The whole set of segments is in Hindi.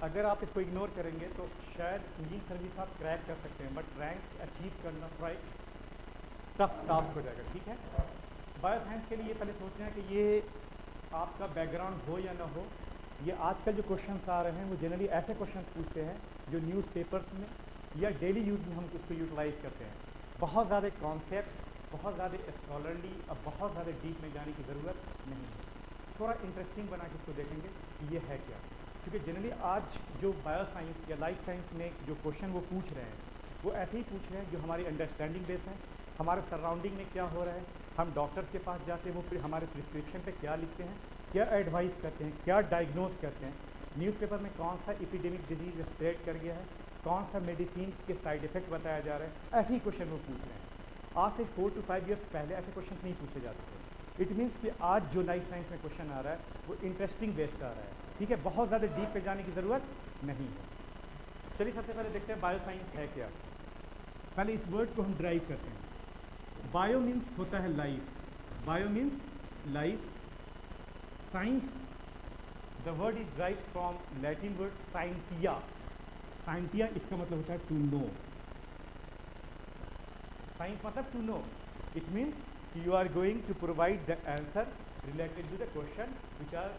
अगर आप इसको इग्नोर करेंगे तो शायद इंजीनियरिंग सर्विस आप क्रैक कर सकते हैं, बट रैंक अचीव करना थोड़ा टफ टास्क हो जाएगा। ठीक है, बायोसाइंस के लिए ये पहले सोचना है कि ये आपका बैकग्राउंड हो या ना हो। ये आजकल जो क्वेश्चंस आ रहे हैं वो जनरली ऐसे क्वेश्चंस पूछते हैं जो न्यूज़पेपर्स में या डेली यूज में हम उसको यूटिलाइज करते हैं। बहुत ज़्यादा कॉन्सेप्ट, बहुत ज़्यादा स्कॉलरली और बहुत ज़्यादा डीप में जाने की ज़रूरत नहीं है। थोड़ा इंटरेस्टिंग बना के इसको देखेंगे कि ये है क्या, क्योंकि जनरली आज जो बायोसाइंस या लाइफ साइंस में जो क्वेश्चन वो पूछ रहे हैं वो ऐसे ही पूछ रहे हैं जो हमारी अंडरस्टैंडिंग बेस है, हमारे सराउंडिंग में क्या हो रहा है, हम डॉक्टर के पास जाते हैं वो फिर हमारे प्रिस्क्रिप्शन पे क्या लिखते हैं, क्या एडवाइस करते हैं, क्या डायग्नोज करते हैं, न्यूज़पेपर में कौन सा एपिडेमिक डिजीज स्प्रेड कर गया है, कौन सा मेडिसिन के साइड इफेक्ट बताया जा रहा है, ऐसे ही क्वेश्चन वो पूछ रहे हैं। आज से 4 to 5 ईयर्स पहले ऐसे क्वेश्चन नहीं पूछे जाते थे। इट मीन्स कि आज जो लाइफ साइंस में क्वेश्चन आ रहा है वो इंटरेस्टिंग बेस्ड आ रहा है। ठीक है, बहुत ज़्यादा डीप पे जाने की ज़रूरत नहीं है। चलिए सबसे पहले देखते हैं बायोसाइंस है क्या। पहले इस वर्ड को हम ड्राइव करते हैं। बायो मीन्स होता है life, bio means life. Science, the word is derive from Latin word scientia. Scientia इसका मतलब होता है टू नो। साइंस मतलब to know. It means you are going to provide the answer related to the question which are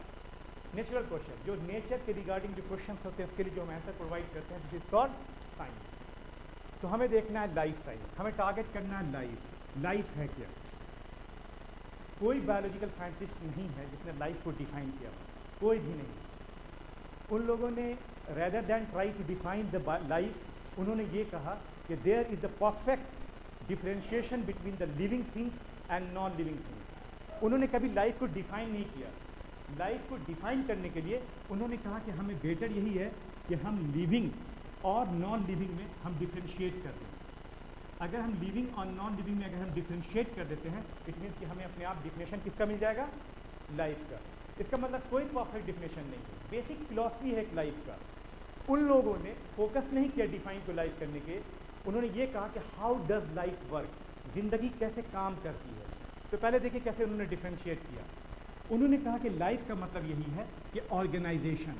natural question. जो नेचर के रिगार्डिंग जो क्वेश्चन होते हैं उसके लिए जो हम आंसर प्रोवाइड करते हैं, दिस इज कॉल्ड साइंस। तो हमें देखना है लाइफ साइंस, हमें टारगेट करना है लाइफ। लाइफ है क्या? कोई बायोलॉजिकल साइंटिस्ट नहीं है जिसने लाइफ को डिफाइन किया, कोई भी नहीं। उन लोगों ने rather than try to define the life, उन्होंने ये कहा कि there is the perfect differentiation between the living things and non living things. उन्होंने कभी लाइफ को डिफाइन नहीं किया। लाइफ को डिफाइन करने के लिए उन्होंने कहा कि हमें बेटर यही है कि हम लिविंग और नॉन लिविंग में हम डिफ्रेंशिएट कर दें। अगर हम लिविंग और नॉन लिविंग में अगर हम डिफ्रेंशिएट कर देते हैं, इट मीन्स कि हमें अपने आप डिफिनेशन किसका मिल जाएगा? लाइफ का। इसका मतलब कोई परफेक्ट डिफिनेशन नहीं है, बेसिक फिलॉसफी है एक लाइफ का। उन लोगों ने फोकस नहीं किया डिफाइन को लाइफ करने के, उन्होंने ये कहा कि हाउ डज लाइफ वर्क, जिंदगी कैसे काम करती है। तो पहले देखिए कैसे उन्होंने डिफ्रेंशिएट किया। उन्होंने कहा कि लाइफ का मतलब यही है कि ऑर्गेनाइजेशन,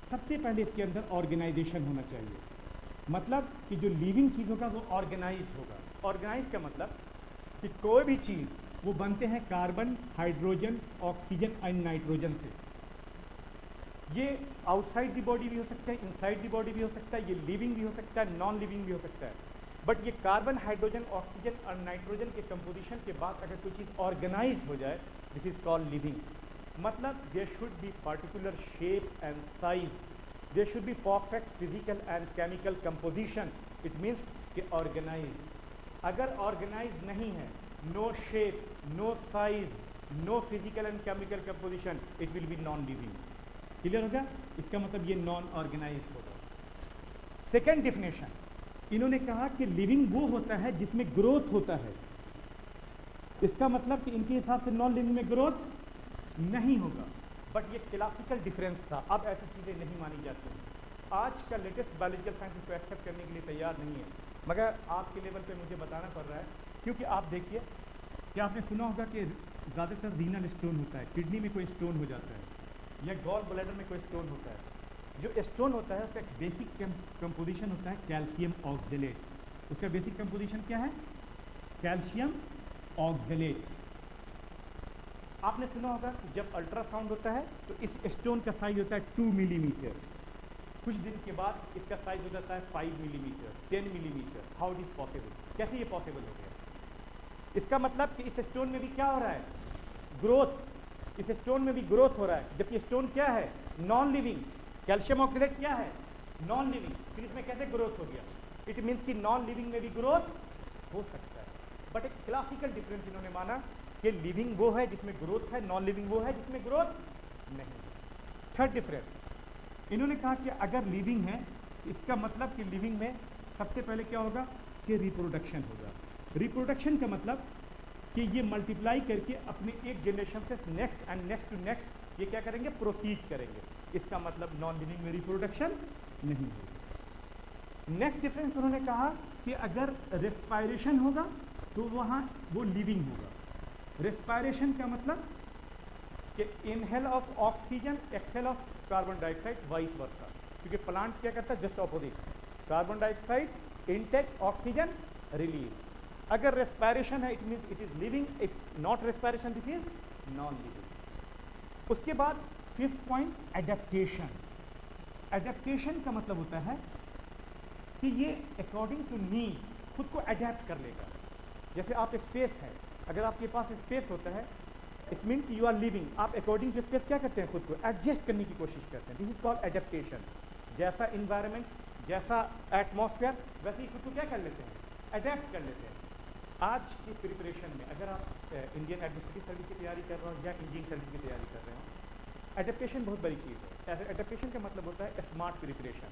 सबसे पहले इसके अंदर ऑर्गेनाइजेशन होना चाहिए। मतलब कि जो लिविंग चीज़ होगा वो ऑर्गेनाइज्ड होगा। ऑर्गेनाइज का मतलब कि कोई भी चीज़ वो बनते हैं carbon, hydrogen, oxygen and nitrogen से। ये आउटसाइड दी बॉडी भी हो सकता है, इनसाइड दी बॉडी भी हो सकता है, ये लिविंग भी हो सकता है, नॉन लिविंग भी हो सकता है। बट ये कार्बन, हाइड्रोजन, ऑक्सीजन और नाइट्रोजन के कंपोजिशन के बाद अगर कोई चीज़ ऑर्गेनाइज्ड हो जाए, दिस इज कॉल्ड लिविंग। मतलब there should be particular shape and size, there should be perfect physical and chemical composition. It means कि ऑर्गेनाइज। अगर ऑर्गेनाइज नहीं है, no shape, no size, no physical and chemical composition, it will be non living. Clear होगा? इसका मतलब ये नॉन ऑर्गेनाइज होगा। सेकेंड डिफिनेशन, इन्होंने कहा कि लिविंग वो होता है जिसमें ग्रोथ होता है। इसका मतलब कि इनके हिसाब से नॉन लिविंग में ग्रोथ नहीं होगा। बट ये क्लासिकल डिफरेंस था, अब ऐसी चीज़ें नहीं मानी जाती हैं। आज का लेटेस्ट बायोलॉजिकल साइंस इसको एक्सेप्ट करने के लिए तैयार नहीं है, मगर आपके लेवल पे मुझे बताना पड़ रहा है। क्योंकि आप देखिए कि आपने सुना होगा कि ज़्यादातर रीनल स्टोन होता है, किडनी में कोई स्टोन हो जाता है या गॉल ब्लैडर में कोई स्टोन होता है। जो स्टोन होता है उसका बेसिक कंपोजिशन होता है कैल्शियम ऑक्जेलेट। उसका बेसिक कंपोजिशन क्या है? Calcium oxalate. आपने सुना होगा कि जब अल्ट्रासाउंड होता है तो इस स्टोन का साइज होता है 2 मिलीमीटर। कुछ दिन के बाद इसका साइज हो जाता है 5 millimetre, 10 millimetre. How it is possible? कैसे ये पॉसिबल हो गया? इसका मतलब कि इस स्टोन में भी क्या हो रहा है? ग्रोथ। इस स्टोन में भी ग्रोथ हो रहा है, जबकि स्टोन क्या है? Non living. कैल्शियम ऑक्जेलेट क्या है? Non living. फिर इसमें कैसे ग्रोथ हो गया? इट मीन्स कि नॉन लिविंग में भी ग्रोथ हो सकता है। बट एक क्लासिकल डिफरेंस इन्होंने माना कि लिविंग वो है जिसमें ग्रोथ है, नॉन लिविंग वो है जिसमें ग्रोथ नहीं है। थर्ड डिफरेंस, इन्होंने कहा कि अगर लिविंग है, इसका मतलब कि लिविंग में सबसे पहले क्या होगा? कि रिप्रोडक्शन होगा। रिप्रोडक्शन का मतलब कि ये मल्टीप्लाई करके अपने एक जनरेशन से next and next to next ये क्या करेंगे? प्रोसीड करेंगे। इसका मतलब नॉन लिविंग में रिप्रोडक्शन नहीं होगी। नेक्स्ट डिफरेंस उन्होंने कहा कि अगर रेस्पायरेशन होगा तो वहाँ वो लिविंग होगा। रेस्पायरेशन का मतलब कि inhale of oxygen, exhale of carbon dioxide, vice versa. क्योंकि प्लांट क्या करता है, just opposite, carbon dioxide intake, oxygen release. अगर रेस्पिरेशन है it mean it is living, if not respiration it is non living. उसके बाद फिफ्थ पॉइंट, एडेप्टेशन। एडेप्टेशन का मतलब होता है कि ये अकॉर्डिंग टू नीड खुद को अडेप्ट कर लेगा। जैसे आप स्पेस है, अगर आपके पास स्पेस होता है it mean you are living, आप अकॉर्डिंग टू स्पेस क्या करते हैं, खुद को एडजस्ट करने की कोशिश करते हैं। This is called adaptation. जैसा इन्वायरमेंट, जैसा एटमॉस्फेयर, वैसे ही खुद को क्या कर लेते हैं, अडेप्ट कर लेते हैं। आज की प्रिपरेशन में अगर आप इंडियन एडमिनिस्ट्रेटिव सर्विस की तैयारी कर रहे हो या इंजीनियरिंग सर्विस की तैयारी कर रहे हो, एडेप्टेशन बहुत बड़ी चीज़ है। एडेप्टेशन का मतलब होता है स्मार्ट प्रिपरेशन।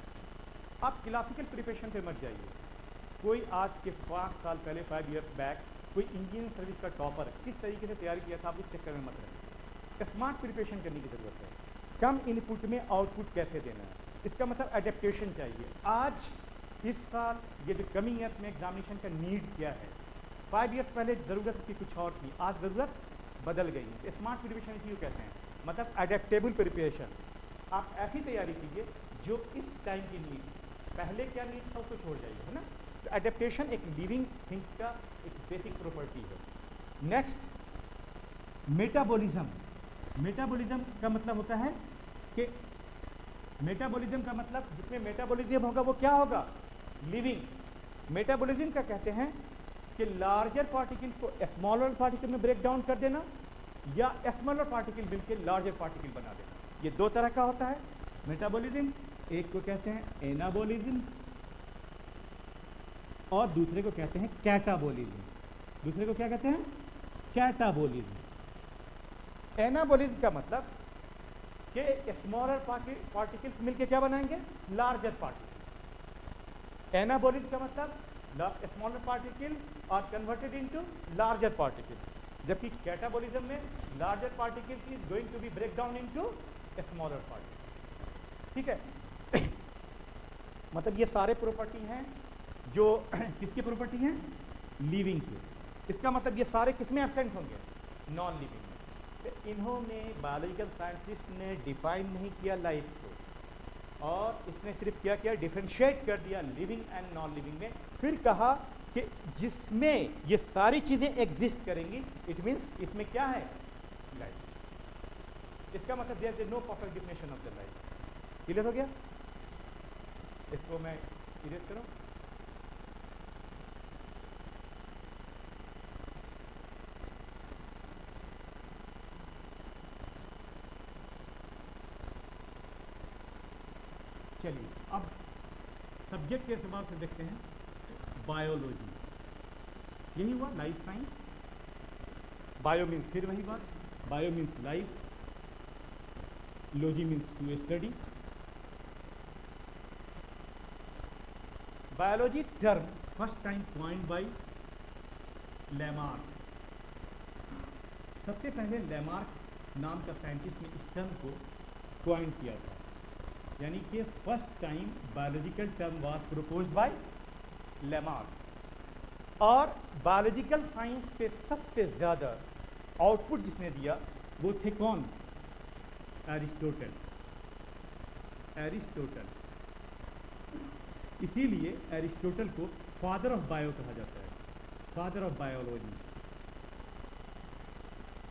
आप क्लासिकल प्रिपरेशन पे मत जाइए। कोई आज के 5 साल पहले, 5 ईयर्स बैक, कोई इंजीनियरिंग सर्विस का टॉपर किस तरीके से तैयारी किया था, आप उस चक्कर में मत रहिए। स्मार्ट प्रिपरेशन करने की ज़रूरत है। कम इनपुट में आउटपुट कैसे देना है, इसका मतलब एडेप्टेशन चाहिए। आज इस साल ये जो कमिंग ईयर्स में एग्जामिनेशन का नीड क्या है, 5 ईयर्स पहले ज़रूरत की कुछ और थी, आज ज़रूरत बदल गई है। स्मार्ट प्रिपरेशन इसी को कहते हैं, मतलब एडेप्टेबल प्रिपरेशन। आप ऐसी तैयारी कीजिए जो इस टाइम की नीड, पहले क्या नीड था उसको छोड़ जाइए, है ना। तो एडेप्टेशन एक लिविंग थिंग्स का एक बेसिक प्रॉपर्टी है। Next, metabolism. मेटाबॉलिज्म का मतलब होता है कि मेटाबॉलिज्म का मतलब जिसमें मेटाबॉलिज्म होगा वो क्या होगा, लिविंग। मेटाबॉलिज्म का कहते हैं कि लार्जर पार्टिकल को स्मॉलर पार्टिकल में ब्रेक डाउन कर देना या स्मॉलर पार्टिकल मिलकर लार्जर पार्टिकल बना देना। ये दो तरह का होता है मेटाबॉलिज्म। एक को कहते हैं एनाबॉलिज्म और दूसरे को कहते हैं कैटाबॉलिज्म। दूसरे को क्या कहते हैं, कैटाबॉलिज्म। एनाबॉलिज्म का मतलब कि स्मॉलर पार्टिकल्स मिलकर क्या बनाएंगे, लार्जर पार्टिकल। एनाबॉलिज्म का मतलब smaller particle are converted into larger particle, जबकि कैटाबॉलिज्म में larger particle is going to be break down into smaller particle. ठीक है। मतलब ये सारे प्रॉपर्टी हैं जो किसकी प्रॉपर्टी हैं, लिविंग की। इसका मतलब ये सारे किसमें एब्सेंट होंगे, नॉन लिविंग में। तो इन्होंने बायोलॉजिकल साइंटिस्ट ने डिफाइन नहीं किया लाइफ को, और इसने सिर्फ क्या किया, डिफरेंशिएट कर दिया लिविंग एंड नॉन लिविंग में। फिर कहा कि जिसमें ये सारी चीजें एग्जिस्ट करेंगी इट मीन्स इसमें क्या है, लाइफ। इसका मतलब there is no perfect definition of the life. Clear हो गया। इसको मैं इरेज करूं। चलिए अब सब्जेक्ट के हिसाब से देखते हैं। बायोलॉजी, यही हुआ लाइफ साइंस। बायो मीन्स फिर वही बात, bio means life, logy means to study. Biology term first time coined by Lamarck. सबसे पहले लेमार्क नाम का साइंटिस्ट ने इस टर्म को कॉइन किया था, यानी कि first time biological term was proposed by Lamarck. और बायोलॉजिकल साइंस पे सबसे ज़्यादा आउटपुट जिसने दिया वो थे कौन, एरिस्टोटल। एरिस्टोटल, इसीलिए एरिस्टोटल को फादर ऑफ बायो कहा जाता है, फादर ऑफ बायोलॉजी।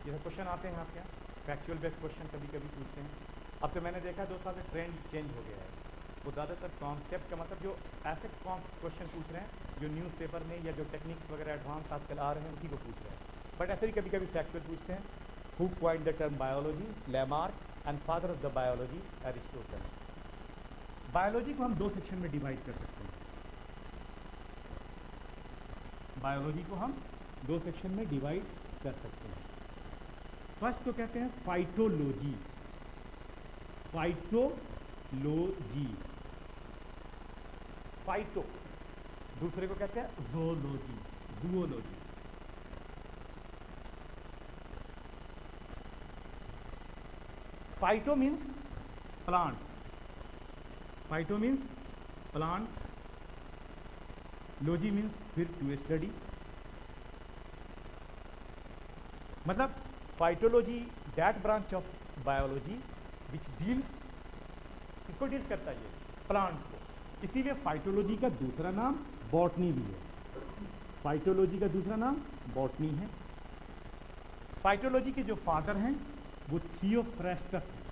ये क्वेश्चन आते हैं आपके यहाँ, फैक्चुअल बेस्ड क्वेश्चन कभी कभी पूछते हैं। अब तो मैंने देखा 2 साल में ट्रेंड चेंज हो गया है, वो ज़्यादातर कॉन्सेप्ट का मतलब जो ऐसे क्वेश्चन पूछ रहे हैं जो न्यूज़पेपर में या जो टेक्निक्स वगैरह एडवांस आजकल आ रहे हैं उसी को पूछ रहे हैं। बट ऐसे भी कभी कभी फैक्चुअल पूछते हैं। Who coined the term biology, Lamarck, and father of the biology, Aristotle. Biology को हम 2 सेक्शन में डिवाइड कर सकते हैं। बायोलॉजी को हम 2 सेक्शन में डिवाइड कर सकते हैं। फर्स्ट को कहते हैं फाइटोलॉजी, फाइटोलॉजी, फाइटो। दूसरे को कहते हैं zoology, zoology. Phyto means plant, phyto means plant, logy means फिर टू स्टडी। मतलब phytology that branch of biology which deals, किसको डील करता है, ये प्लांट को। इसीलिए फाइटोलॉजी का दूसरा नाम बॉटनी भी है। फाइटोलॉजी का दूसरा नाम बॉटनी है। फाइटोलॉजी के जो फादर हैं वो थियोफ्रेस्टस हैं।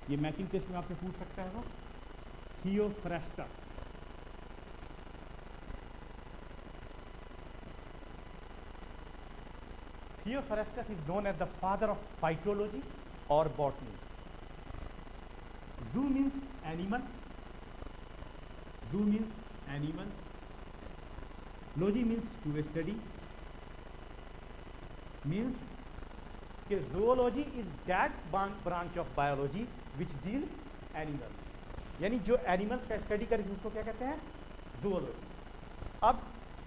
ये मैचिंग टेस्ट में आपसे पूछ सकता है वो Theophrastus. Theophrastus is known as the father of phytology or botany. Zoo means animal. Zoo means animal. Logy means to study. Means कि zoology is that branch of biology which deals animals. यानी जो एनिमल्स का स्टडी करेगी उसको क्या कहते हैं? zoology. अब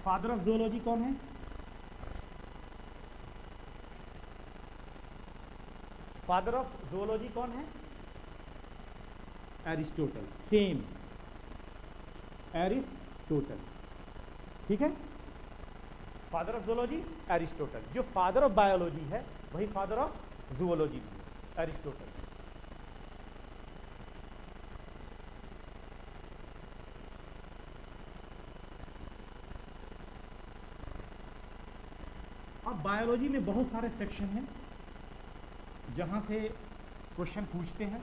फादर ऑफ zoology कौन है? फादर ऑफ zoology कौन है? एरिस्टोटल। सेम एरिस्टोटल, ठीक है। Father of zoology Aristotle. जो फादर ऑफ बायोलॉजी है वही फादर ऑफ zoology भी है, एरिस्टोटल। अब बायोलॉजी में बहुत सारे सेक्शन हैं जहाँ से क्वेश्चन पूछते हैं,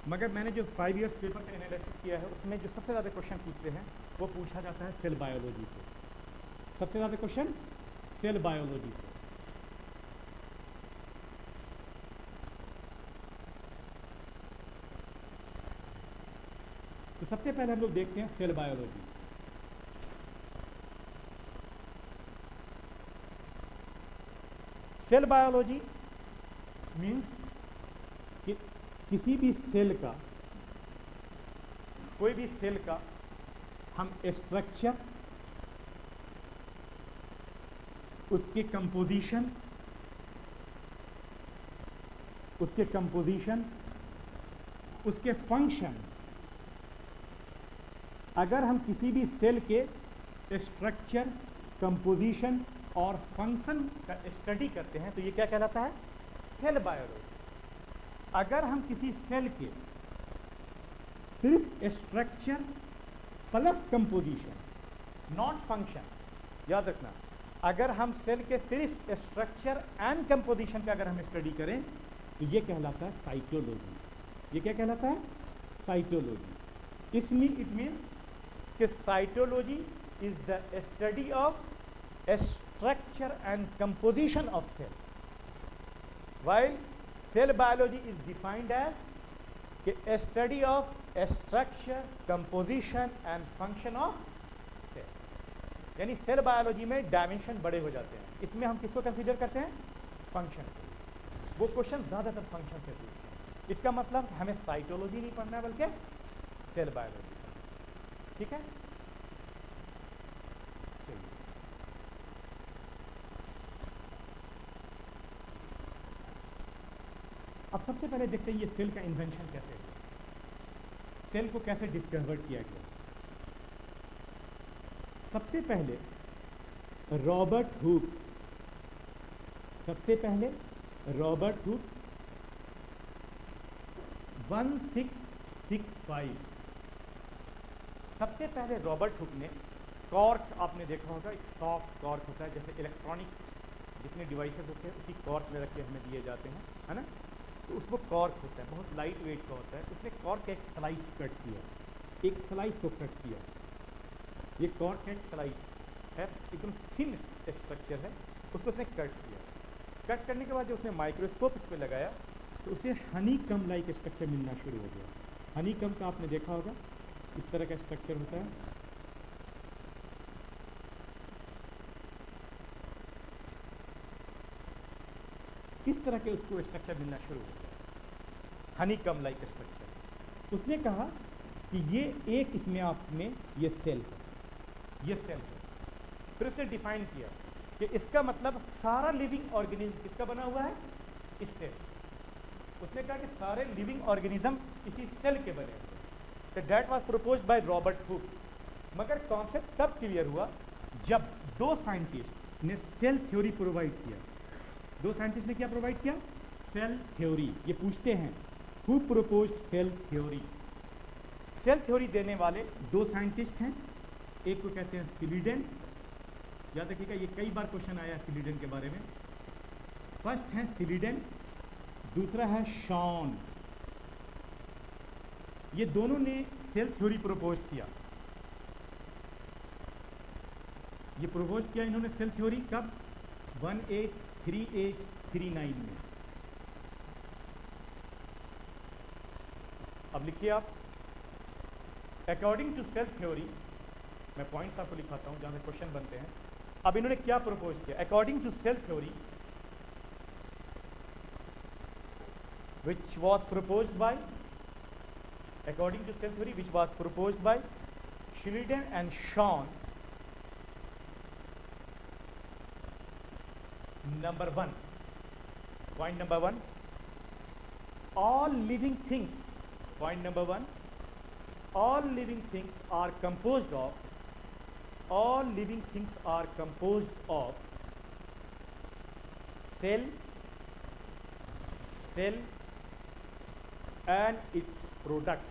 मगर मैंने जो 5 इयर्स पेपर का एनालिसिस किया है उसमें जो सबसे ज़्यादा क्वेश्चन पूछते हैं वो पूछा जाता है सेल बायोलॉजी से। सबसे ज़्यादा क्वेश्चन सेल बायोलॉजी से। तो सबसे पहले हम लोग देखते हैं cell biology. Cell biology means कि किसी भी सेल का, कोई भी सेल का हम स्ट्रक्चर, उसके कंपोजिशन, उसके फंक्शन, अगर हम किसी भी सेल के स्ट्रक्चर, कंपोजिशन और फंक्शन का स्टडी करते हैं तो ये क्या कहलाता है? Cell biology. अगर हम किसी सेल के सिर्फ structure plus composition, not function, याद रखना, अगर हम सेल के सिर्फ स्ट्रक्चर एंड कंपोजिशन का अगर हम स्टडी करें तो ये कहलाता है साइटोलॉजी। ये क्या कहलाता है? साइटोलॉजी। इसमें इट मीन कि cytology is the study of structure and composition of cell, while cell biology is defined as a study of structure, composition and function of cell. यानी सेल बायोलॉजी में डायमेंशन बड़े हो जाते हैं। इसमें हम किसको कंसीडर करते हैं? फंक्शन। वो क्वेश्चन ज़्यादातर फंक्शन से पूछते हैं। इसका मतलब हमें साइटोलॉजी नहीं पढ़ना है बल्कि सेल बायोलॉजी, ठीक है। अब सबसे पहले देखते हैं ये सेल का इन्वेंशन कैसे हुआ, सेल को कैसे डिस्कवर किया गया। सबसे पहले रॉबर्ट हुक, सबसे पहले रॉबर्ट हुक 1665, सबसे पहले रॉबर्ट हुक ने कॉर्क, आपने देखा होगा एक सॉफ्ट कॉर्क होता है, जैसे इलेक्ट्रॉनिक जितने डिवाइसेस होते हैं उसी कॉर्क में रख के हमें दिए जाते हैं, है ना। तो उसको कॉर्क होता है, बहुत लाइट वेट का होता है। उसने कॉर्क का एक स्लाइस कट किया, एक स्लाइस को कट किया। ये कॉर्क का एक स्लाइस है, एकदम थिन स्ट्रक्चर है, उसको उसने कट किया। कट करने के बाद जब उसने माइक्रोस्कोप इस पर लगाया तो उसे हनी कम लाइक स्ट्रक्चर मिलना शुरू हो गया। हनी कम का आपने देखा होगा, इस तरह का स्ट्रक्चर होता है। इस तरह के उसको स्ट्रक्चर मिलना शुरू हो गया, हनी कम लाइक स्ट्रक्चर। उसने कहा कि ये एक इसमें आप में ये सेल है, ये सेल है। फिर उसने डिफाइन किया कि इसका मतलब सारा लिविंग ऑर्गेनिज्म किसका बना हुआ है? इस सेल। उसने कहा कि सारे लिविंग ऑर्गेनिज्म इसी सेल के बने हुए। तो that was proposed by Robert Hooke. मगर कॉन्सेप्ट तब क्लियर हुआ जब दो साइंटिस्ट ने सेल थ्योरी प्रोवाइड किया। दो साइंटिस्ट ने क्या प्रोवाइड किया? Cell theory. ये पूछते हैं who proposed cell theory. Cell theory देने वाले दो साइंटिस्ट हैं, एक को कहते हैं सिलीडेन, याद रखिएगा ये कई बार क्वेश्चन आया सिलीडेन के बारे में। फर्स्ट है सिलीडेन, दूसरा है शॉन। ये दोनों ने सेल थ्योरी प्रपोज किया। ये प्रपोज किया इन्होंने सेल थ्योरी कब? 1838-39 में। अब लिखिए आप, अकॉर्डिंग टू सेल थ्योरी, मैं पॉइंट्स आपको लिखाता हूं जहां से क्वेश्चन बनते हैं। अब इन्होंने क्या प्रपोज किया? According to cell theory which was proposed by, according to cell theory which was proposed by Sheridan and Shawn, number one, point number one, all living things, point number one, all living things are composed of, all living things are composed of cell and its product.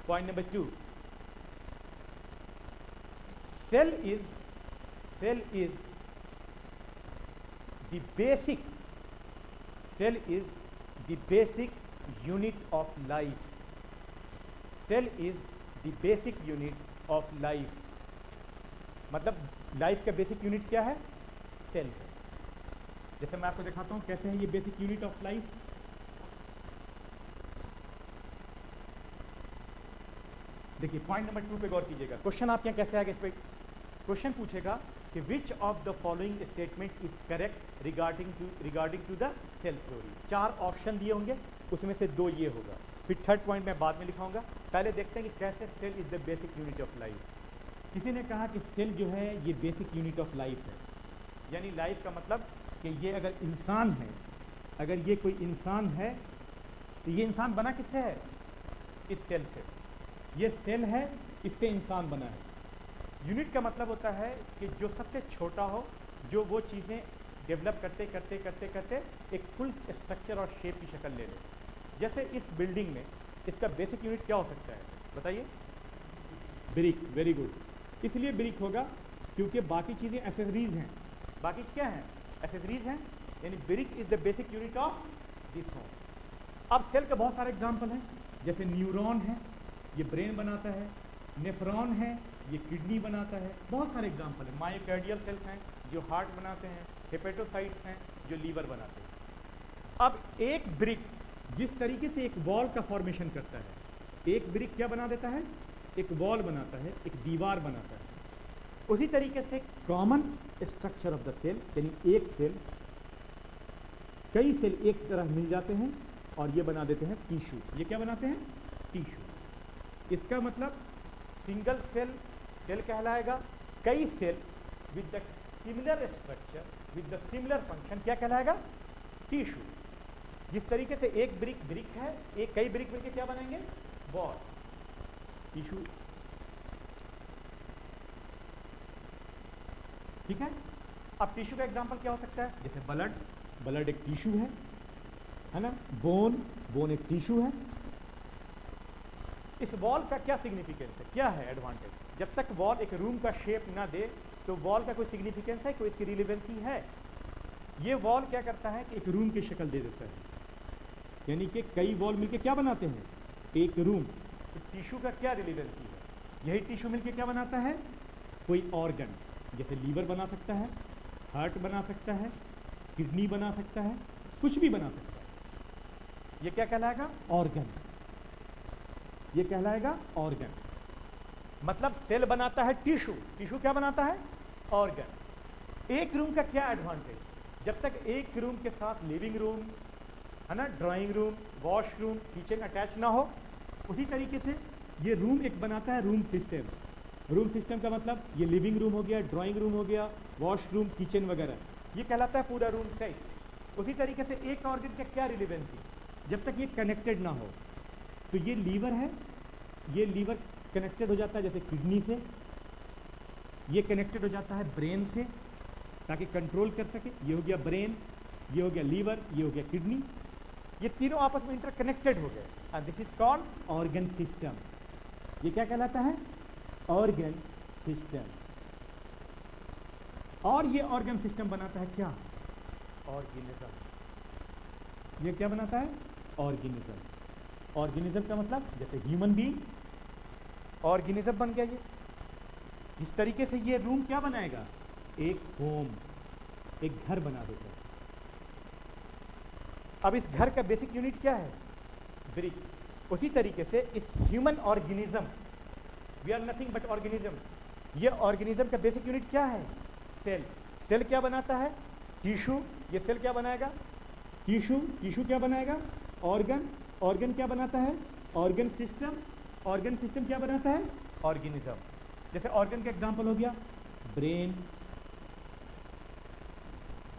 Point number two, cell is the basic unit of life. Cell is the basic unit of life. मतलब लाइफ का बेसिक यूनिट क्या है? सेल है। जैसे मैं आपको दिखाता हूं कैसे है ये बेसिक यूनिट ऑफ लाइफ। देखिए पॉइंट नंबर 2 पे गौर कीजिएगा। क्वेश्चन आपके यहाँ कैसे आगे? इस पे क्वेश्चन पूछेगा कि which of the following statement is correct regarding to the cell theory. 4 option दिए होंगे, उसमें से 2 ये होगा, फिर थर्ड पॉइंट मैं बाद में लिखाऊंगा। पहले देखते हैं कि कैसे cell is the basic unit of life. किसी ने कहा कि सेल जो है ये बेसिक यूनिट ऑफ लाइफ है, यानी लाइफ का मतलब कि ये अगर इंसान है, अगर ये कोई इंसान है तो ये इंसान बना किससे है? इस सेल से। ये सेल है, इससे इंसान बना है। यूनिट का मतलब होता है कि जो सबसे छोटा हो, जो वो चीज़ें डेवलप करते करते करते करते एक फुल स्ट्रक्चर और शेप की शक्ल ले ले। जैसे इस बिल्डिंग में इसका बेसिक यूनिट क्या हो सकता है बताइए? ब्रिक। Very good. इसलिए ब्रिक होगा क्योंकि बाकी चीज़ें एसेसरीज हैं। बाकी क्या हैं? एसेसरीज हैं, यानी brick is the basic unit of this home. अब सेल के बहुत सारे एग्जाम्पल हैं, जैसे न्यूरॉन है, ये ब्रेन बनाता है, नेफ्रॉन है, ये किडनी बनाता है, बहुत सारे एग्जाम्पल हैं। मायोकार्डियल सेल्स हैं जो हार्ट बनाते हैं, हेपेटोसाइट्स हैं जो लीवर बनाते हैं। अब एक ब्रिक जिस तरीके से एक वॉल का फॉर्मेशन करता है, एक ब्रिक क्या बना देता है? एक वॉल बनाता है, एक दीवार बनाता है। उसी तरीके से common structure of the cell, यानी एक सेल, कई सेल एक तरह मिल जाते हैं और ये बना देते हैं टिश्यू। ये क्या बनाते हैं? टिश्यू। इसका मतलब सिंगल सेल कहलाएगा, कई cell with the similar structure with the similar function क्या कहलाएगा? टिश्यू। जिस तरीके से एक ब्रिक है, एक कई ब्रिक मिलकर क्या बनाएंगे? Wall, tissue. ठीक है। अब टिश्यू का एग्जांपल क्या हो सकता है? जैसे ब्लड एक टिश्यू है ना। बोन एक टिश्यू है। इस वॉल का क्या सिग्निफिकेंस है, क्या है एडवांटेज? जब तक वॉल एक रूम का शेप ना दे तो वॉल का कोई सिग्निफिकेंस है, कोई इसकी रिलेवेंसी है? ये वॉल क्या करता है कि एक रूम की शक्ल दे देता है, यानी कि कई वॉल मिलके क्या बनाते हैं? एक रूम। तो टिश्यू का क्या रिलेवेंसी है? यही टिश्यू मिलके क्या बनाता है? कोई ऑर्गन, जैसे लीवर बना सकता है, हार्ट बना सकता है, किडनी बना सकता है, कुछ भी बना सकता है। ये क्या कहलाएगा? ऑर्गन। ये कहलाएगा ऑर्गन। मतलब सेल बनाता है टिश्यू, टिश्यू क्या बनाता है? ऑर्गन। एक रूम का क्या एडवांटेज? जब तक एक रूम के साथ लिविंग रूम है ना, drawing room, washroom, kitchen attach ना हो, उसी तरीके से ये रूम एक बनाता है रूम सिस्टम। रूम सिस्टम का मतलब ये लिविंग रूम हो गया, ड्राइंग रूम हो गया, वॉशरूम, किचन वगैरह, ये कहलाता है पूरा रूम सेट। उसी तरीके से एक ऑर्गन का क्या रिलेवेंसी? जब तक ये कनेक्टेड ना हो, तो ये लीवर है, ये लीवर कनेक्टेड हो जाता है जैसे किडनी से, ये कनेक्टेड हो जाता है ब्रेन से ताकि कंट्रोल कर सके। ये हो गया ब्रेन, ये हो गया लीवर, ये हो गया किडनी। ये तीनों आपस में इंटरकनेक्टेड हो गए, and this is called organ system. ये क्या कहलाता है? Organ system. और ये ऑर्गन सिस्टम बनाता है क्या? ऑर्गेनिज्म। ये क्या बनाता है? ऑर्गेनिज्म। ऑर्गेनिज्म का मतलब जैसे ह्यूमन बीइंग ऑर्गेनिज्म बन गया। ये इस तरीके से ये रूम क्या बनाएगा? एक होम, एक घर बना देता है। अब इस घर का बेसिक यूनिट क्या है? ब्रिक। उसी तरीके से इस human organism, we are nothing but organism, ये ऑर्गेनिज्म का बेसिक यूनिट क्या है? सेल। सेल क्या बनाता है? टिश्यू। ये सेल क्या बनाएगा? टिश्यू। टिश्यू क्या बनाएगा? ऑर्गन। ऑर्गन क्या बनाता है? Organ system. ऑर्गन सिस्टम क्या बनाता है? ऑर्गेनिज्म। जैसे ऑर्गन का एग्जांपल हो गया ब्रेन,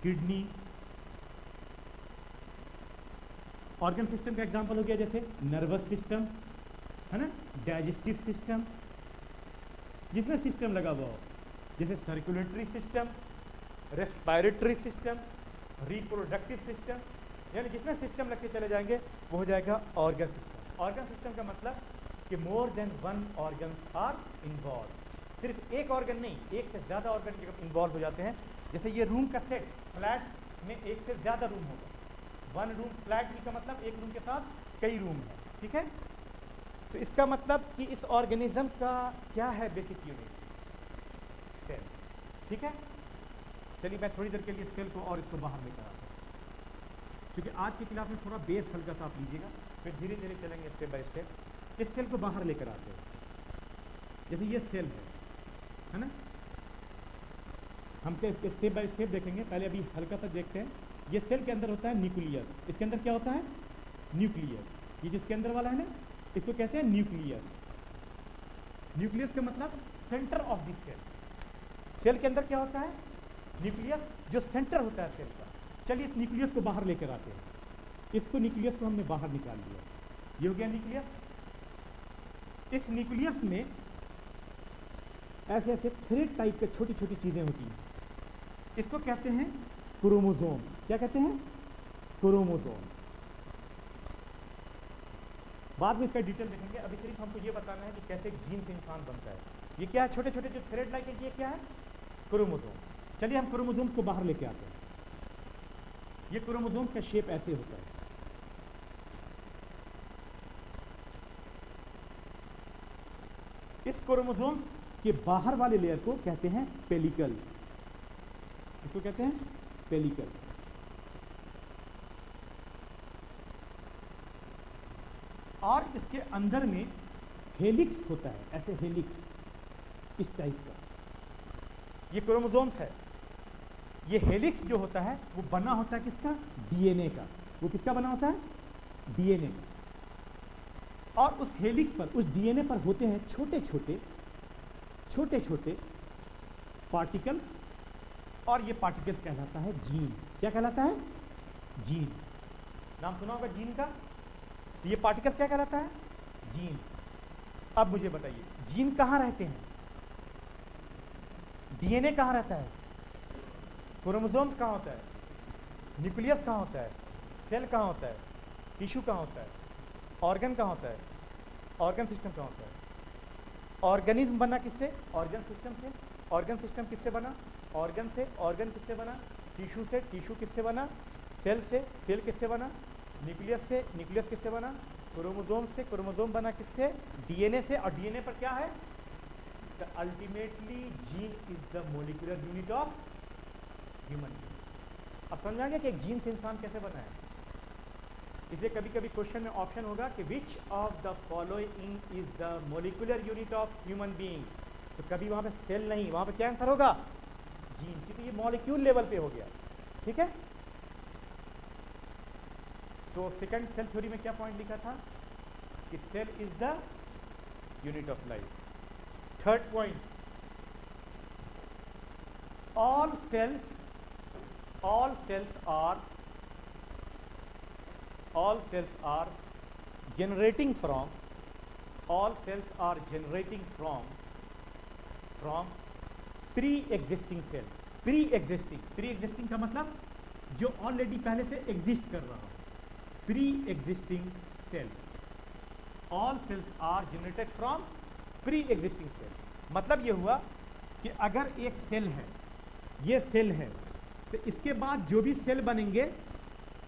किडनी। ऑर्गन सिस्टम का एग्जांपल हो गया जैसे नर्वस सिस्टम, है ना, डाइजेस्टिव सिस्टम, जिसमें सिस्टम लगा हुआ हो, जैसे circulatory system, respiratory system, reproductive system, यानी जितने सिस्टम लगते चले जाएंगे वो हो जाएगा ऑर्गन सिस्टम। ऑर्गन सिस्टम का मतलब कि more than one organ are involve. सिर्फ एक ऑर्गन नहीं, एक से ज़्यादा ऑर्गन जब इन्वॉल्व हो जाते हैं। जैसे ये रूम का सेट, फ्लैट में एक से ज़्यादा रूम होगा। वन रूम फ्लैट का मतलब एक रूम के साथ कई रूम है, ठीक है। तो इसका मतलब कि इस ऑर्गेनिज्म का क्या है बेसिक यूनिट? सेल, ठीक है। चलिए मैं थोड़ी देर के लिए सेल को और इसको बाहर लेकर आता हूँ, क्योंकि आज की क्लास में थोड़ा बेस हल्का सा आप लीजिएगा, फिर धीरे धीरे चलेंगे स्टेप बाय स्टेप। इस सेल को बाहर लेकर आते हैं। जैसे ये सेल है ना, हम तो स्टेप बाय स्टेप देखेंगे, पहले अभी हल्का सा देखते हैं। ये सेल के अंदर होता है न्यूक्लियस। इसके अंदर क्या होता है? न्यूक्लियस। ये जिसके अंदर वाला है ना, इसको कहते हैं न्यूक्लियस। न्यूक्लियस का मतलब centre of this cell. Cell के अंदर क्या होता है? न्यूक्लियस, जो सेंटर होता है सेल का। चलिए इस न्यूक्लियस को बाहर लेकर आते हैं। इसको न्यूक्लियस को हमने बाहर निकाल दिया, ये हो गया न्यूक्लियस। इस न्यूक्लियस में ऐसे ऐसे थ्रेड टाइप के छोटी छोटी चीजें होती हैं, इसको कहते हैं क्रोमोसोम। क्या कहते हैं? क्रोमोसोम। बाद में इसका डिटेल देखेंगे, अभी सिर्फ हमको ये बताना है कि कैसे जीन से इंसान बनता है। ये क्या है? छोटे छोटे जो थ्रेड लाइक है, ये क्या है? क्रोमोसोम। चलिए हम क्रोमोसोम को बाहर लेके आते हैं। ये क्रोमोसोम का शेप ऐसे होता है। इस क्रोमोसोम्स के बाहर वाले लेयर को कहते हैं पेलिकल। इसको कहते हैं पेलिकल। और इसके अंदर में हेलिक्स होता है, ऐसे हेलिक्स इस टाइप का। ये क्रोमोसोम्स है। ये हेलिक्स जो होता है वो बना होता है किसका? डीएनए का। वो किसका बना होता है? डीएनए का। और उस हेलिक्स पर, उस डीएनए पर होते हैं छोटे छोटे पार्टिकल्स, और ये पार्टिकल्स कहलाता है जीन। क्या कहलाता है? जीन। नाम सुना होगा जीन का। ये पार्टिकल्स क्या कहलाता है? जीन। अब मुझे बताइए, जीन कहाँ रहते हैं? डीएनए कहाँ रहता है? क्रोमोसोम्स कहाँ होता है? न्यूक्लियस कहाँ होता है? सेल कहाँ होता है? टिश्यू कहाँ होता है? ऑर्गन कहाँ होता है? ऑर्गन सिस्टम कहाँ होता है? ऑर्गेनिज्म बना किससे? ऑर्गन सिस्टम से। ऑर्गन सिस्टम किससे बना? ऑर्गन से। ऑर्गन किससे बना? टिश्यू से। टिश्यू किससे बना? सेल से। सेल किससे बना? न्यूक्लियस से। न्यूक्लियस किससे बना? क्रोमोसोम से। क्रोमोसोम बना किससे? डीएनए से। और डीएनए पर क्या है? Ultimately gene is the molecular unit of human being. अब समझाएंगे कि एक जीन से इंसान कैसे बना है। इसलिए कभी कभी क्वेश्चन में ऑप्शन होगा कि which of the following is the molecular unit of human being, तो कभी वहां पे सेल नहीं, वहां पे क्या आंसर होगा? जीन, क्योंकि ये मॉलिक्यूल लेवल पे हो गया, ठीक है। तो सेकंड सेल थ्योरी में क्या पॉइंट लिखा था? कि cell is the unit of life. Third point, all cells are generating from pre-existing cell। pre-existing का मतलब जो ऑलरेडी पहले से एग्जिस्ट कर रहा हो। pre-existing cell. All cells are generated from pre-existing cell. मतलब ये हुआ कि अगर एक सेल है, ये सेल है, तो इसके बाद जो भी सेल बनेंगे,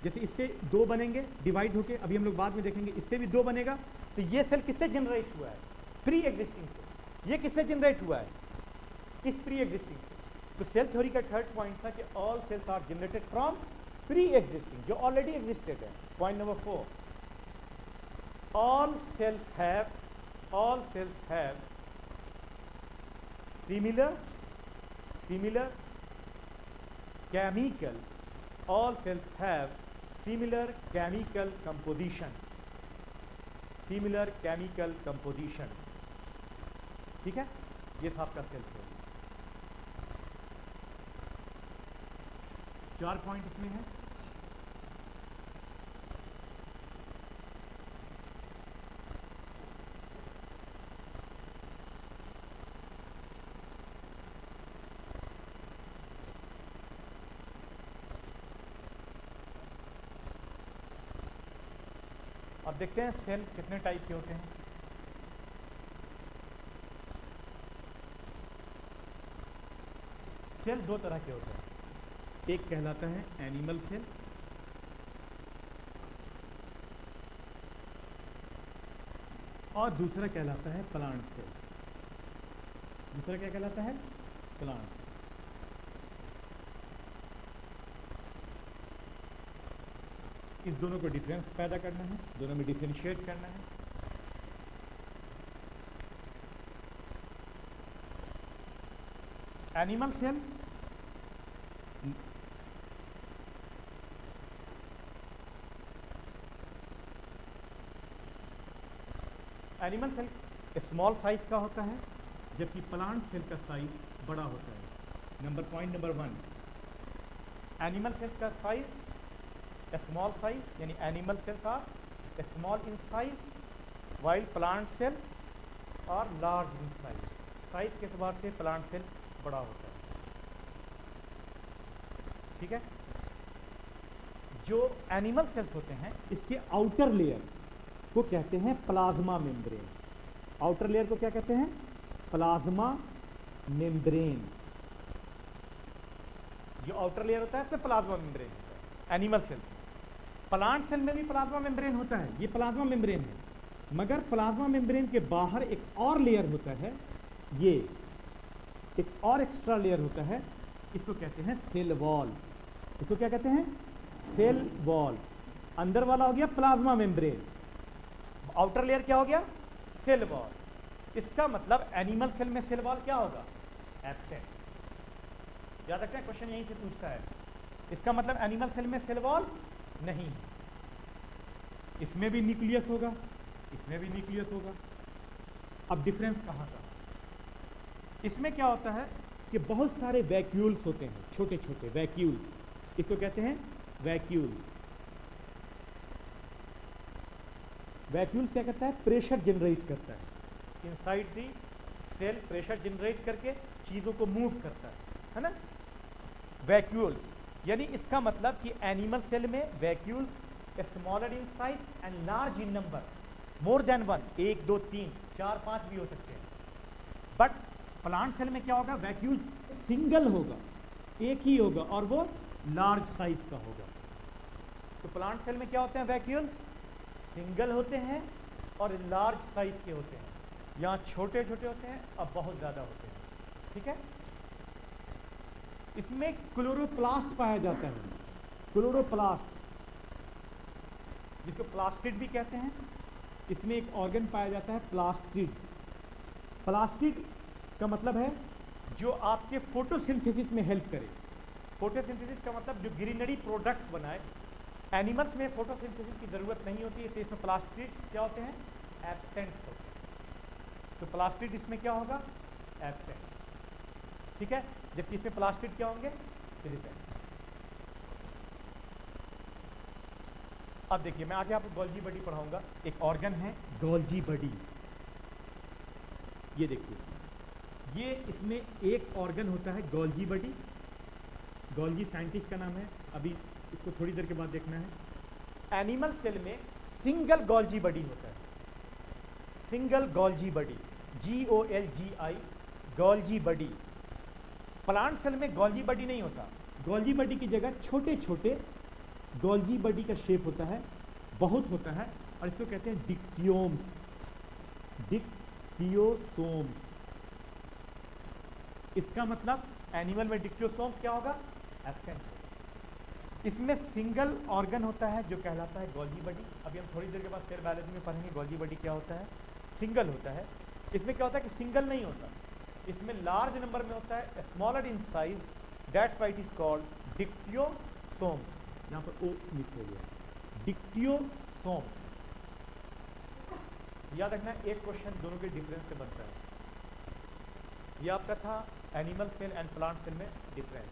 जैसे इससे दो बनेंगे डिवाइड होके, अभी हम लोग बाद में देखेंगे, इससे भी दो बनेगा, तो ये सेल किससे जनरेट हुआ है? Pre existing cell. ये किससे जनरेट हुआ है? इस प्री एग्जिस्टिंग से। तो सेल थ्योरी का थर्ड पॉइंट था कि all cells are generated from pre existing, जो ऑलरेडी एग्जिस्टेड है। Point number 4, all cells have similar chemical, all cells have similar chemical composition, ठीक है? ये था आपका सेल थ्योरी। 4 पॉइंट इसमें है। अब देखते हैं सेल कितने टाइप के होते हैं। सेल दो तरह के होते हैं, एक कहलाता है एनिमल सेल, और दूसरा कहलाता है प्लांट सेल। दूसरा क्या कहलाता है? प्लांट। इस दोनों को डिफरेंस पैदा करना है, दोनों में डिफरेंशिएट करना है। एनिमल सेल स्मॉल साइज का होता है, जबकि प्लांट सेल का साइज बड़ा होता है। पॉइंट नंबर 1, एनिमल सेल का साइज स्मॉल साइज, यानी animal cells are small in size, while plant cell और लार्ज इन साइज। साइज के एतबार से प्लांट सेल बड़ा होता है, ठीक है? जो एनिमल सेल्स होते हैं, इसके आउटर लेयर को कहते हैं प्लाज्मा मेम्ब्रेन। आउटर लेयर को क्या कहते हैं? Plasma membrane. जो आउटर लेयर होता है इसमें प्लाज्मा मेम्ब्रेन होता है एनिमल सेल। प्लांट सेल में भी प्लाज्मा मेम्ब्रेन होता है, ये प्लाज्मा मेम्ब्रेन है, मगर प्लाज्मा मेम्ब्रेन के बाहर एक और लेयर होता है, ये एक और एक्स्ट्रा लेयर होता है, इसको कहते हैं सेल वॉल। इसको क्या कहते हैं? Cell wall. अंदर वाला हो गया प्लाज्मा मेम्ब्रेन, आउटर लेयर क्या हो गया? Cell wall. इसका मतलब एनिमल सेल में सेल वॉल क्या होगा? एब्सेंट। याद रखना, क्वेश्चन यहीं से पूछता है। इसका मतलब एनिमल सेल में सेल वॉल नहीं है। इसमें भी न्यूक्लियस होगा, इसमें भी न्यूक्लियस होगा। अब डिफरेंस कहाँ का? इसमें क्या होता है कि बहुत सारे वैक्यूल्स होते हैं, छोटे छोटे वैक्यूल्स। इसको कहते हैं वैक्यूल्स। वैक्यूल्स क्या करता है? प्रेशर जनरेट करता है inside the cell, pressure generate करके चीज़ों को मूव करता है ना? वैक्यूल्स, यानी इसका मतलब कि एनिमल सेल में vacuoles smaller in size and large in number, more than 1, 1 2 3 4 5 भी हो सकते हैं। बट प्लांट सेल में क्या होगा? वैक्यूल्स सिंगल होगा, एक ही होगा, और वो लार्ज साइज का होगा। तो प्लांट सेल में क्या होते हैं? वैक्यूल्स सिंगल होते हैं और लार्ज साइज के होते हैं। यहाँ छोटे छोटे होते हैं और बहुत ज़्यादा होते हैं, ठीक है? इसमें क्लोरोप्लास्ट पाया जाता है, क्लोरोप्लास्ट, जिसको प्लास्टिड भी कहते हैं। इसमें एक ऑर्गन पाया जाता है प्लास्टिड। प्लास्टिड का मतलब है जो आपके फोटोसिंथेसिस में हेल्प करे। फोटोसिंथेसिस का मतलब जो ग्रीनरी प्रोडक्ट्स बनाए। एनिमल्स में फोटोसिंथेसिस की ज़रूरत नहीं होती है, इसलिए इसमें प्लास्टिड क्या होते हैं? एब्सेंट होते हैं। तो प्लास्टिड इसमें क्या होगा? एब्सेंट, ठीक है? जबकि इसमें प्लास्टिड क्या होंगे? प्रेजेंट। अब देखिए, मैं आगे आपको गोल्जी बॉडी पढ़ाऊंगा। एक ऑर्गन है गोल्जी बॉडी, ये देखिए, ये इसमें एक ऑर्गन होता है गोल्जी बॉडी। गोल्जी साइंटिस्ट का नाम है, अभी इसको थोड़ी देर के बाद देखना है। एनिमल सेल में सिंगल गोल्जी बॉडी होता है, single Golgi body, GOLGI, Golgi body. Plant cell में गोल्जी बॉडी नहीं होता, गोल्जी बॉडी की जगह छोटे छोटे गोल्जी बॉडी का शेप होता है, बहुत होता है, और इसको कहते हैं डिक्टियोम्स, डिक्टियोसोम्स। इसका मतलब एनिमल में डिक्टियोसोम्स क्या होगा, एब्सेंट। इसमें सिंगल ऑर्गन होता है जो कहलाता है गोल्जी बॉडी। अभी हम थोड़ी देर के बाद सेल बायोलॉजी में पढ़ेंगे गोल्जी बॉडी क्या होता है। सिंगल होता है, इसमें क्या होता है कि सिंगल नहीं होता, इसमें लार्ज नंबर में होता है, smaller in size, that's why it is called dictyosomes. यहाँ पर ओ मिस हो गया, डिक्टियोसोम्स। याद रखना एक क्वेश्चन दोनों के डिफरेंस से बनता है। ये आपका था animal cell and plant cell में डिफरेंस।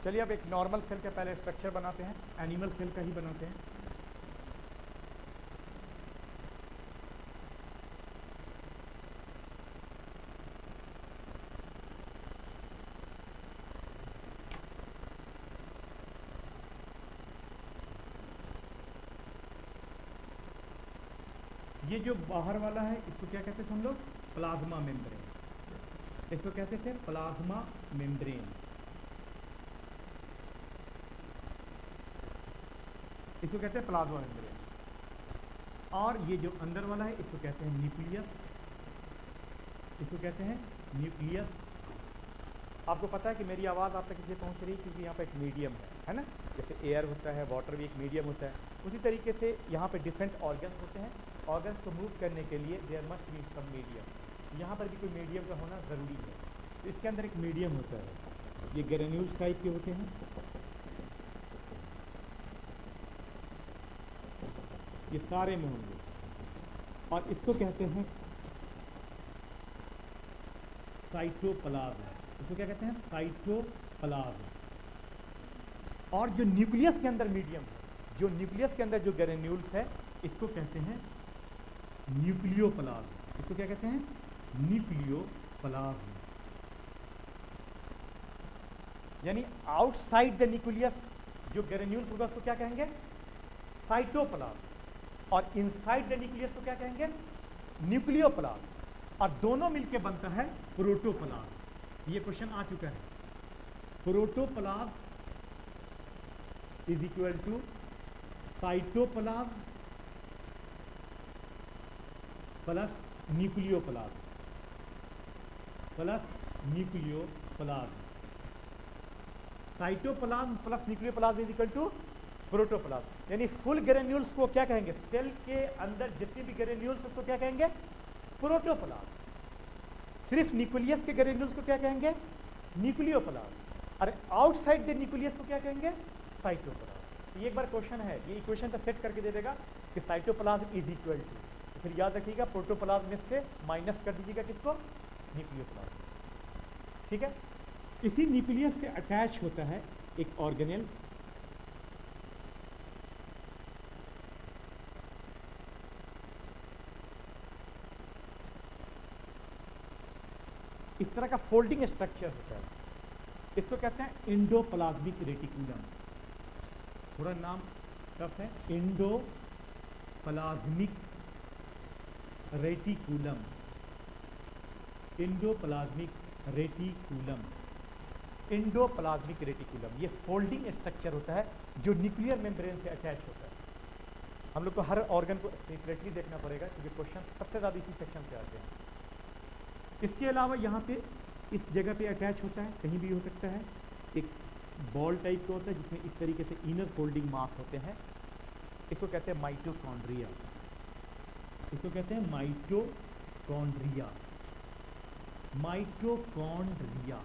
चलिए अब एक नॉर्मल सेल का पहले स्ट्रक्चर बनाते हैं, एनिमल सेल का ही बनाते हैं। ये जो बाहर वाला है इसको क्या कहते थे हम लोग, प्लाज्मा मेम्ब्रेन। इसको कहते थे प्लाज्मा मेम्ब्रेन। इसको कहते हैं प्लाज्मा मेम्ब्रेन। और ये जो अंदर वाला है इसको कहते हैं न्यूक्लियस, इसको कहते हैं न्यूक्लियस। आपको पता है कि मेरी आवाज़ आप तक इसलिए पहुंच रही है क्योंकि यहाँ पे एक मीडियम है ना, जैसे एयर होता है, वाटर भी एक मीडियम होता है, उसी तरीके से यहाँ पे डिफरेंट ऑर्गन्स होते हैं। ऑर्गन्स को मूव करने के लिए there must be some medium, यहाँ पर भी कोई मीडियम का होना ज़रूरी है। तो इसके अंदर एक मीडियम होता है, ये ग्रेन्यूल्स टाइप के होते हैं, ये सारे में होंगे, और इसको कहते हैं साइटोप्लाज्म। इसको क्या कहते हैं, साइटोप्लाज्म। और जो न्यूक्लियस के अंदर मीडियम है, जो न्यूक्लियस के अंदर जो ग्रेन्यूल्स है, इसको कहते हैं न्यूक्लियोप्लाज्म। इसको क्या कहते हैं, न्यूक्लियोप्लाज्म। यानी आउटसाइड द न्यूक्लियस जो ग्रेन्यूल्स होगा उसको क्या कहेंगे, साइटोप्लाज्म, और इनसाइड द न्यूक्लियस को क्या कहेंगे, न्यूक्लियोप्लाज्म। और दोनों मिलके बनता है प्रोटोप्लाज्म। ये क्वेश्चन आ चुका है। Protoplasm is equal to cytoplasm plus nucleoplasm, plus nucleoplasm. Cytoplasm plus nucleoplasm is equal to protoplasm. यानी फुल ग्रेन्यूल्स को क्या कहेंगे, सेल के अंदर जितनी भी ग्रेन्यूल्स उसको क्या कहेंगे, प्रोटोप्लाज्म। सिर्फ न्यूक्लियस के ग्रेन्यूल्स को क्या कहेंगे, न्यूक्लियोप्लाज्म। और आउटसाइड द न्यूक्लियस को क्या कहेंगे, साइटोप्लाज्म। ये एक बार क्वेश्चन है, ये इक्वेशन का सेट करके दे देगा कि साइटोप्लाज्म इज इक्वल टू, तो फिर याद रखिएगा प्रोटोप्लाज्म में से माइनस कर दीजिएगा किसको, न्यूक्लियोप्लाज्म। ठीक है। इसी न्यूक्लियस से अटैच होता है एक ऑर्गेनेल, इस तरह का फोल्डिंग स्ट्रक्चर होता है, इसको कहते हैं एंडोप्लाज्मिक रेटिकुलम। थोड़ा नाम टफ है, endoplasmic reticulum, endoplasmic reticulum, endoplasmic reticulum. ये फोल्डिंग स्ट्रक्चर होता है जो न्यूक्लियर मेम्ब्रेन से अटैच होता है। हम लोग को हर ऑर्गन को सेपरेटली देखना पड़ेगा क्योंकि क्वेश्चन सबसे ज़्यादा इसी सेक्शन से आते हैं। इसके अलावा यहाँ पे इस जगह पे अटैच होता है, कहीं भी हो सकता है, एक बॉल टाइप का होता है जिसमें इस तरीके से इनर फोल्डिंग मास होते हैं, इसको कहते हैं माइटोकॉन्ड्रिया, इसको कहते हैं माइटोकॉन्ड्रिया, माइटोकॉन्ड्रिया।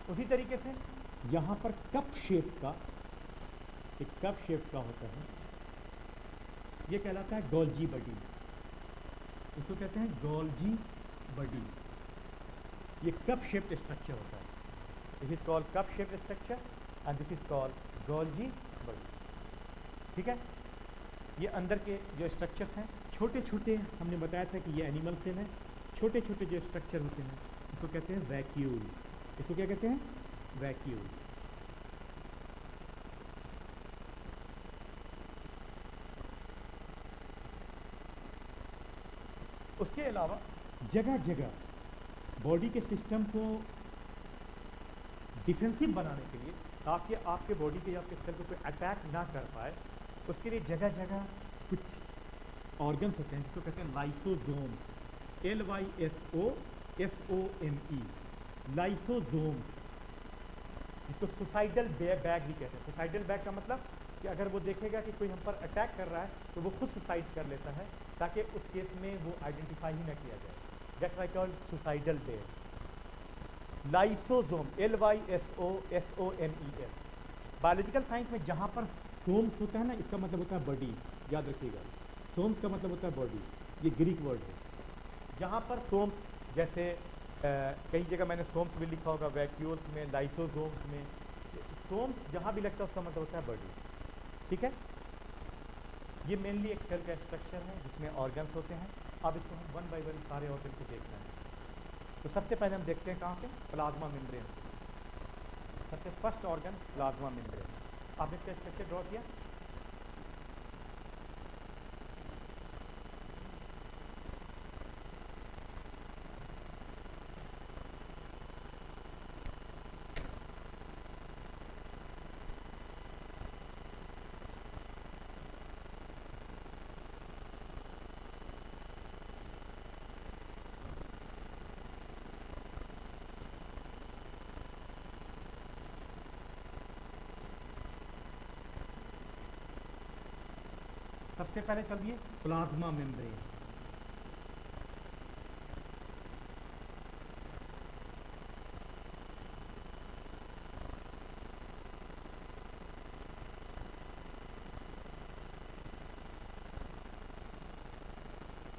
उसी तरीके से यहाँ पर कप शेप का, एक कप शेप का होता है, ये कहलाता है गोल्जी बॉडी, इसको कहते हैं गोल्जी बॉडी। ये कप शेप्ड स्ट्रक्चर होता है, this is called cup shaped structure and this is called Golgi body. ठीक है, ये अंदर के जो स्ट्रक्चर्स हैं छोटे छोटे, हमने बताया था कि ये एनिमल सेल है, छोटे छोटे जो स्ट्रक्चर होते हैं इसको कहते हैं वैक्यूल। इसको क्या कहते हैं? वैक्यूल। उसके अलावा जगह जगह बॉडी के सिस्टम को डिफेंसिव बनाने के लिए, ताकि आपके बॉडी के, आपके सेल को कोई अटैक ना कर पाए, उसके लिए जगह जगह कुछ ऑर्गन्स होते हैं जिसको कहते हैं लाइसोसोम्स, LYSOSOME, लाइसोसोम्स, जिसको सुसाइडल बैग भी कहते हैं। सुसाइडल बैग का मतलब कि अगर वो देखेगा कि कोई हम पर अटैक कर रहा है तो वो खुद सुसाइड कर लेता है, ताकि उस केस में वो आइडेंटिफाई ही ना किया जाए। That's why called suicidal bag. Lysosome, LYSOSOMES। Biological science में जहाँ पर सोम्स होता है ना, इसका मतलब होता है बॉडी, याद रखिएगा। सोम्स का मतलब होता है बॉडी, ये ग्रीक वर्ड है। जहाँ पर सोम्स, जैसे कई जगह मैंने सोम्स भी लिखा होगा, वैक्यूल्स में, लाइसोसोम्स में, सोम्स जहाँ भी लगता है उसका मतलब होता है बॉडी। ठीक है, ये मेनली एक सेल का स्ट्रक्चर है जिसमें ऑर्गन्स होते हैं। अब इसको हम वन बाय वन सारे ऑर्गन को देखना है। तो सबसे पहले हम देखते हैं कहाँ पे, प्लाज्मा मेम्ब्रेन। सबसे फर्स्ट ऑर्गन प्लाज्मा मेम्ब्रेन। आपने इसका स्ट्रक्चर ड्रॉ किया? सबसे पहले चलिए प्लाज्मा मेम्ब्रेन।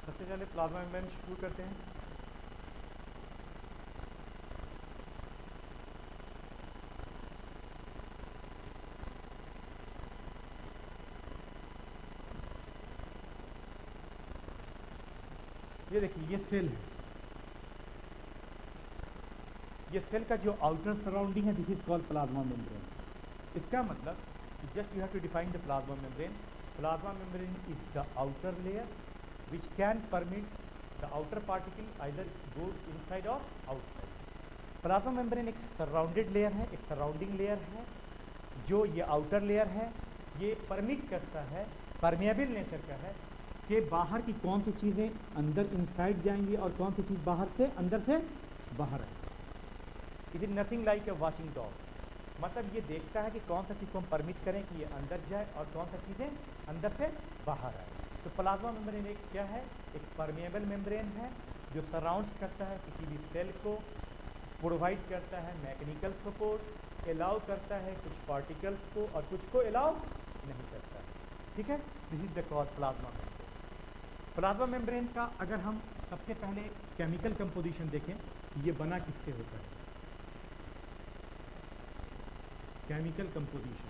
सबसे पहले प्लाज्मा मेम्ब्रेन शुरू करते हैं। ये देखिए, ये सेल है, ये सेल का जो आउटर सराउंडिंग है, this is called plasma membrane. इसका मतलब just you have to define the plasma membrane. Plasma membrane is the outer layer which can permit the outer particle either go inside or outside. Plasma membrane एक सराउंडेड लेयर है, एक सराउंडिंग लेयर है। जो ये आउटर लेयर है ये परमिट करता है, परमेएबल नेचर का है, कि बाहर की कौन सी चीज़ें अंदर इनसाइड जाएंगी और कौन सी चीज़ बाहर से अंदर से बाहर आएगी। It is nothing like a watching dog. मतलब ये देखता है कि कौन सा चीज़ को हम परमिट करें कि ये अंदर जाए और कौन सा चीज़ें अंदर से बाहर आए। तो प्लाज्मा मेम्ब्रेन एक क्या है? एक परमेएबल मेम्ब्रेन है जो सराउंड्स करता है किसी भी सेल को, प्रोवाइड करता है मैकेनिकल सपोर्ट, अलाउ करता है कुछ पार्टिकल्स को और कुछ को अलाउ नहीं करता है। ठीक है, this is the cause plasma membrane. Plasma membrane का अगर हम सबसे पहले केमिकल कंपोजिशन देखें, ये बना किससे होता है? Chemical composition